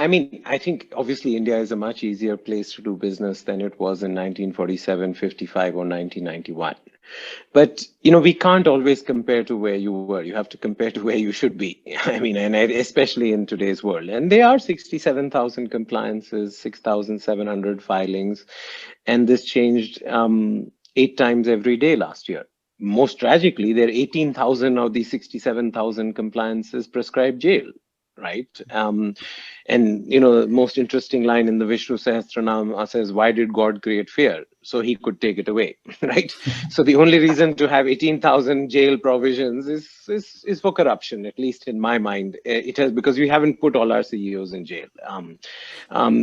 I mean, I think obviously India is a much easier place to do business than it was in 1947, 55, or 1991. But, we can't always compare to where you were. You have to compare to where you should be. I mean, and especially in today's world. And there are 67,000 compliances, 6,700 filings, and this changed 8 times every day last year. Most tragically, there are 18,000 of these 67,000 compliances prescribed jail, right? And the most interesting line in the Vishnu Sahasranam says, "Why did God create fear? So he could take it away," right? So the only reason to have 18,000 jail provisions is for corruption, at least in my mind. It has, because we haven't put all our CEOs in jail.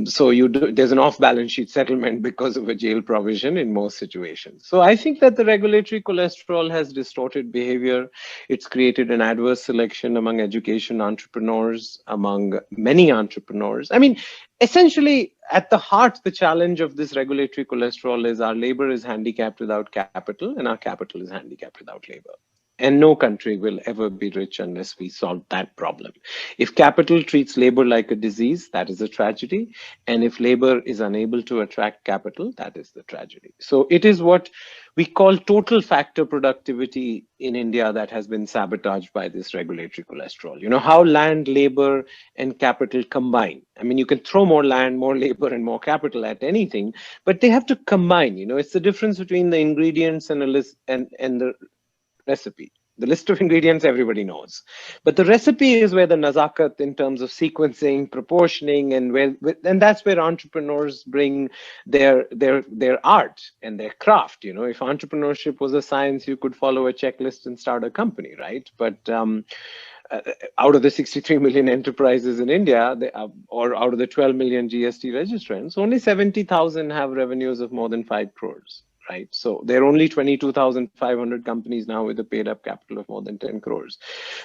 So there's an off-balance sheet settlement because of a jail provision in most situations. So I think that the regulatory cholesterol has distorted behavior. It's created an adverse selection among education entrepreneurs, among many entrepreneurs. I mean, essentially, at the heart, the challenge of this regulatory cholesterol is our labor is handicapped without capital, and our capital is handicapped without labor. And no country will ever be rich unless we solve that problem. If capital treats labor like a disease, that is a tragedy. And if labor is unable to attract capital, that is the tragedy. So it is what we call total factor productivity in India that has been sabotaged by this regulatory cholesterol. How land, labor, and capital combine. I mean, you can throw more land, more labor, and more capital at anything, but they have to combine. It's the difference between the ingredients and a list and the recipe. The list of ingredients everybody knows, but the recipe is where the nazakat in terms of sequencing, proportioning, and that's where entrepreneurs bring their art and their craft. If entrepreneurship was a science, you could follow a checklist and start a company, right? But out of the 63 million enterprises in India, or out of the 12 million GST registrants, only 70,000 have revenues of more than 5 crores. Right. So there are only 22,500 companies now with a paid up capital of more than 10 crores.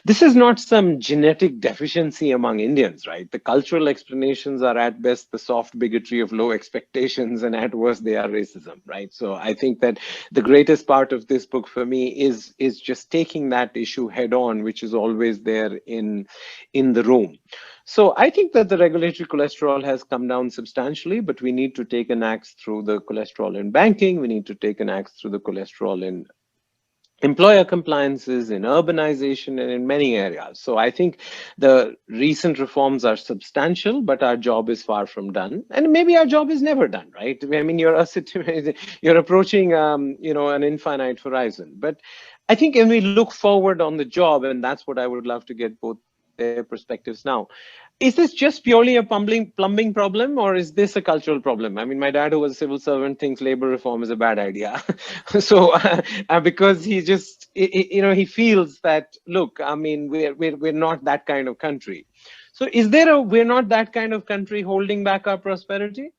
This is not some genetic deficiency among Indians, right? The cultural explanations are at best the soft bigotry of low expectations, and at worst they are racism, right? So I think that the greatest part of this book for me is just taking that issue head on, which is always there in the room. So I think that the regulatory cholesterol has come down substantially, but we need to take an axe through the cholesterol in banking. We need to take an axe through the cholesterol in employer compliances, in urbanization, and in many areas. So I think the recent reforms are substantial, but our job is far from done. And maybe our job is never done, right? I mean, you're approaching, an infinite horizon. But I think when we look forward on the job, and that's what I would love to get both their perspectives now. Is this just purely a plumbing problem, or is this a cultural problem? I mean, my dad, who was a civil servant, thinks labor reform is a bad idea. So, because he feels that, look, I mean, we're not that kind of country. So, is there we're not that kind of country holding back our prosperity?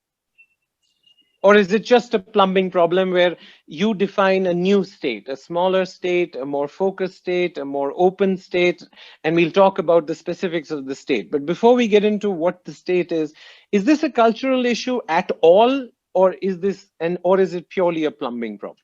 Or is it just a plumbing problem where you define a new state, a smaller state, a more focused state, a more open state, and we'll talk about the specifics of the state. But before we get into what the state is this a cultural issue at all, or is it purely a plumbing problem?